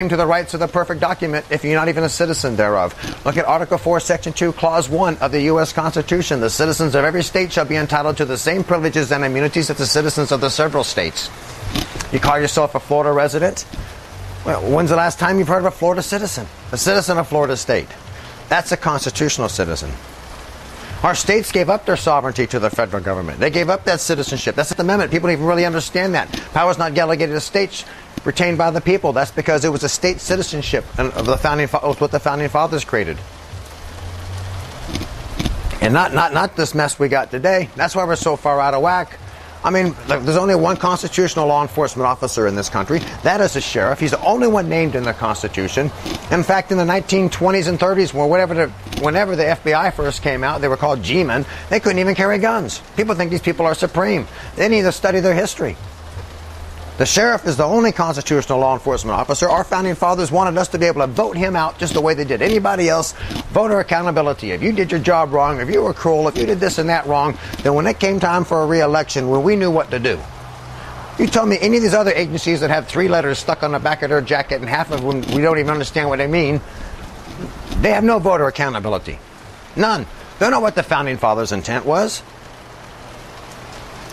to the rights of the perfect document if you're not even a citizen thereof. Look at Article 4, Section 2, Clause 1 of the U.S. Constitution. The citizens of every state shall be entitled to the same privileges and immunities as the citizens of the several states. You call yourself a Florida resident? Well, when's the last time you've heard of a Florida citizen? A citizen of Florida state. That's a constitutional citizen. Our states gave up their sovereignty to the federal government. They gave up that citizenship. That's the amendment. People don't even really understand that. Power is not delegated to states, retained by the people. That's because it was a state citizenship of the founding, what the founding fathers created. And not this mess we got today. That's why we're so far out of whack. I mean, there's only one constitutional law enforcement officer in this country. That is the sheriff. He's the only one named in the Constitution. In fact, in the 1920s and 30s, whenever the FBI first came out, they were called G-men. They couldn't even carry guns. People think these people are supreme. They need to study their history. The sheriff is the only constitutional law enforcement officer. Our founding fathers wanted us to be able to vote him out just the way they did anybody else. Voter accountability. If you did your job wrong, if you were cruel, if you did this and that wrong, then when it came time for a re-election, well, we knew what to do. You tell me any of these other agencies that have 3 letters stuck on the back of their jacket and half of them we don't even understand what they mean, they have no voter accountability. None. They don't know what the founding fathers' intent was.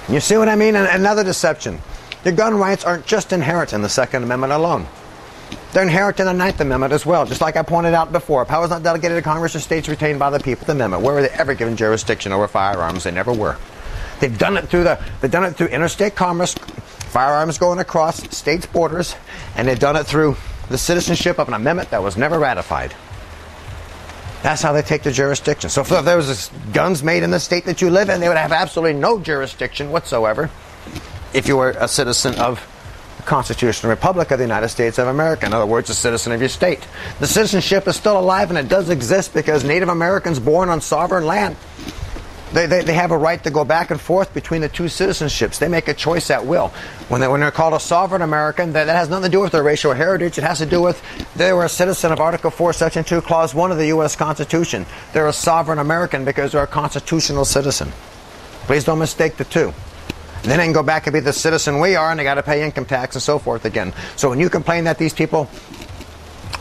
You see what I mean? And another deception. Your gun rights aren't just inherent in the Second Amendment alone. They're inherent in the Ninth Amendment as well. Just like I pointed out before, power is not delegated to Congress or states retained by the people. The amendment. Where were they ever given jurisdiction over firearms? They never were. They've done it through interstate commerce, firearms going across states' borders, and they've done it through the citizenship of an amendment that was never ratified. That's how they take the jurisdiction. So if there was guns made in the state that you live in, they would have absolutely no jurisdiction whatsoever if you were a citizen of the Constitutional Republic of the United States of America. In other words, a citizen of your state. The citizenship is still alive, and it does exist because Native Americans born on sovereign land, they have a right to go back and forth between the 2 citizenships. They make a choice at will. When they're called a sovereign American, that has nothing to do with their racial heritage. It has to do with they were a citizen of Article 4, Section 2, Clause 1 of the U.S. Constitution. They're a sovereign American because they're a constitutional citizen. Please don't mistake the two. Then they can go back and be the citizen we are, and they got to pay income tax and so forth again. So when you complain that these people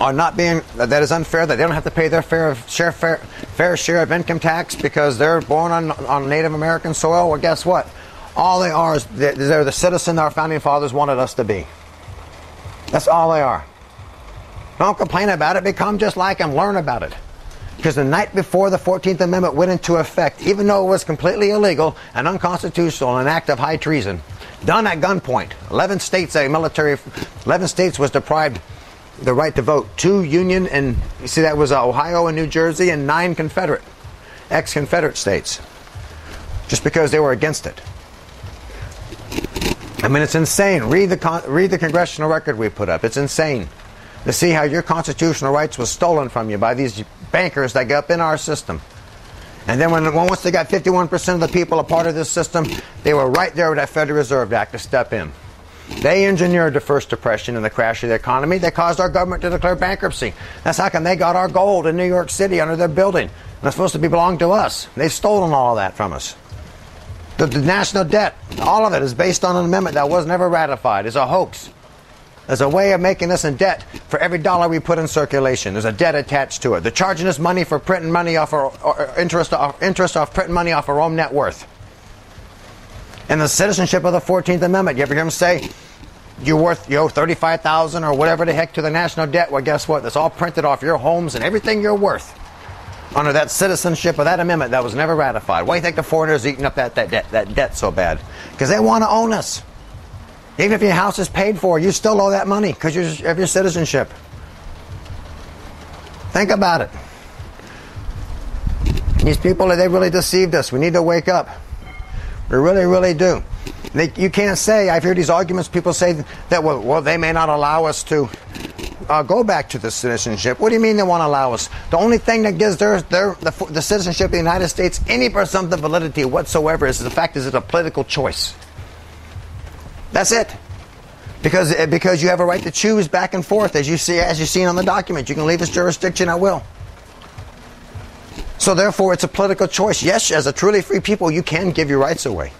are not being, that is unfair, that they don't have to pay their fair share of income tax because they're born on Native American soil, well, guess what? All they are is they're the citizen our founding fathers wanted us to be. That's all they are. Don't complain about it. Become just like them. Learn about it. Because the night before the 14th Amendment went into effect, even though it was completely illegal and unconstitutional and an act of high treason, done at gunpoint, 11 states was deprived the right to vote. 2 Union, and you see that was Ohio and New Jersey, and 9 ex-Confederate states, just because they were against it. I mean, it's insane. Read the congressional record we put up. It's insane to see how your constitutional rights was stolen from you by these bankers that got up in our system. And then once they got 51% of the people a part of this system, they were right there with that Federal Reserve Act to step in. They engineered the first depression and the crash of the economy. They caused our government to declare bankruptcy. That's how come they got our gold in New York City under their building. And it's supposed to belong to us. They've stolen all of that from us. The national debt, all of it is based on an amendment that was never ratified. It's a hoax. There's a way of making us in debt for every dollar we put in circulation. There's a debt attached to it. They're charging us money for printing money off our interest off printing money off our own net worth. And the citizenship of the 14th Amendment, you ever hear them say you owe $35,000 or whatever the heck to the national debt? Well, guess what? That's all printed off your homes and everything you're worth under that citizenship of that amendment that was never ratified. Why do you think the foreigners are eating up that debt so bad? Because they want to own us. Even if your house is paid for, you still owe that money because of your citizenship. Think about it. These people, they really deceived us. We need to wake up. We really, really do. You can't say, I've heard these arguments, people say that, well, they may not allow us to go back to the citizenship. What do you mean they won't allow us? The only thing that gives the citizenship of the United States any presumptive validity whatsoever is the fact is it's a political choice. That's it. Because you have a right to choose back and forth, as you've seen on the document. You can leave this jurisdiction at will. So therefore, it's a political choice. Yes, as a truly free people, you can give your rights away.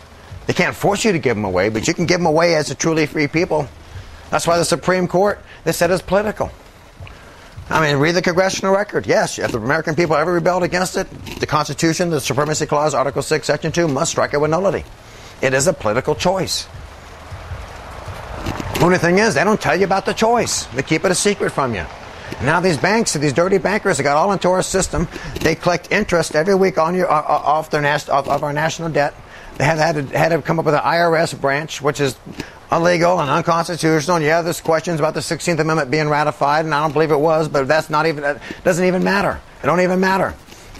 They can't force you to give them away, but you can give them away as a truly free people. That's why the Supreme Court, they said it's political. I mean, read the congressional record. Yes, if the American people ever rebelled against it, the Constitution, the Supremacy Clause, Article 6, Section 2, must strike it with nullity. It is a political choice. The only thing is, they don't tell you about the choice. They keep it a secret from you. Now these banks, these dirty bankers, they got all into our system. They collect interest every week on your off our national debt. They had to come up with an IRS branch, which is illegal and unconstitutional. And yeah, there's questions about the 16th Amendment being ratified, and I don't believe it was, but that doesn't even matter. It don't even matter.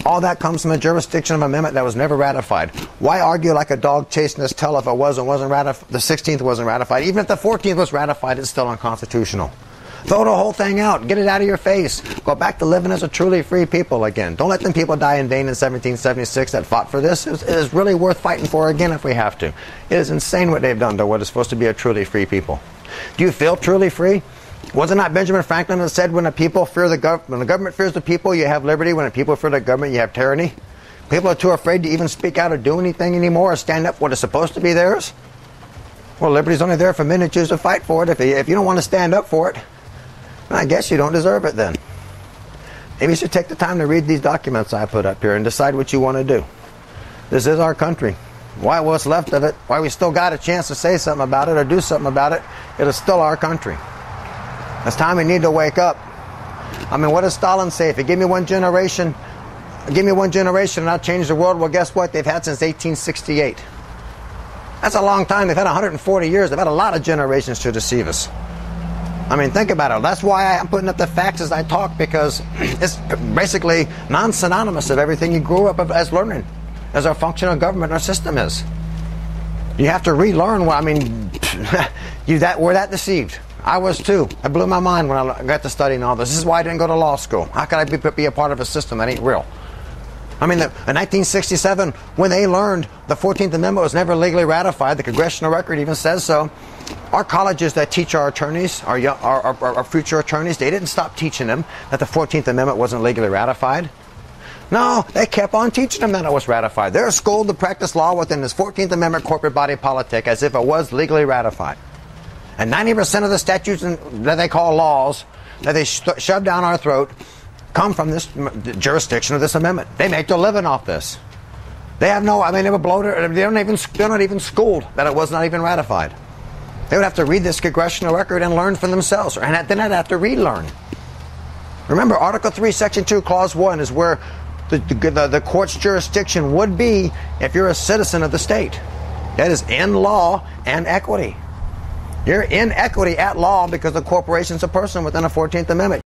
All that comes from the jurisdiction of an amendment that was never ratified. Why argue like a dog chasing its tail if it wasn't ratified? The 16th wasn't ratified. Even if the 14th was ratified, it's still unconstitutional. Throw the whole thing out. Get it out of your face. Go back to living as a truly free people again. Don't let them people die in vain in 1776 that fought for this. It is really worth fighting for again if we have to. It is insane what they've done to what is supposed to be a truly free people. Do you feel truly free? Wasn't that Benjamin Franklin that said when the people fear the government, when the government fears the people, you have liberty. When the people fear the government, you have tyranny. People are too afraid to even speak out or do anything anymore or stand up for what is supposed to be theirs. Well, liberty's only there for men who choose to fight for it. If you don't want to stand up for it, I guess you don't deserve it then. Maybe you should take the time to read these documents I put up here and decide what you want to do. This is our country. Why what's left of it, why we still got a chance to say something about it or do something about it, it is still our country. It's time we need to wake up. I mean, what does Stalin say? If you give me one generation and I'll change the world. Well, guess what? They've had since 1868. That's a long time. They've had 140 years. They've had a lot of generations to deceive us. I mean, think about it. That's why I'm putting up the facts as I talk, because it's basically non-synonymous of everything you grew up as learning, as our functional government, our system is. You have to relearn. I mean, we're that deceived. I was too. It blew my mind when I got to studying all this. This is why I didn't go to law school. How could I be a part of a system that ain't real? I mean, in 1967, when they learned the 14th Amendment was never legally ratified, the congressional record even says so, our colleges that teach our attorneys, our future attorneys, they didn't stop teaching them that the 14th Amendment wasn't legally ratified. No, they kept on teaching them that it was ratified. They're schooled to practice law within this 14th Amendment corporate body politic as if it was legally ratified. And 90% of the statutes that they call laws that they shove down our throat come from this jurisdiction of this amendment. They make their living off this. They have no, I mean, they were bloated. They're not even schooled that it was not even ratified. They would have to read this congressional record and learn for themselves, and then I'd have to relearn. Remember, Article 3, Section 2, Clause 1 is where the court's jurisdiction would be if you're a citizen of the state. That is in law and equity. You're in equity at law because the corporation's a person within the 14th Amendment.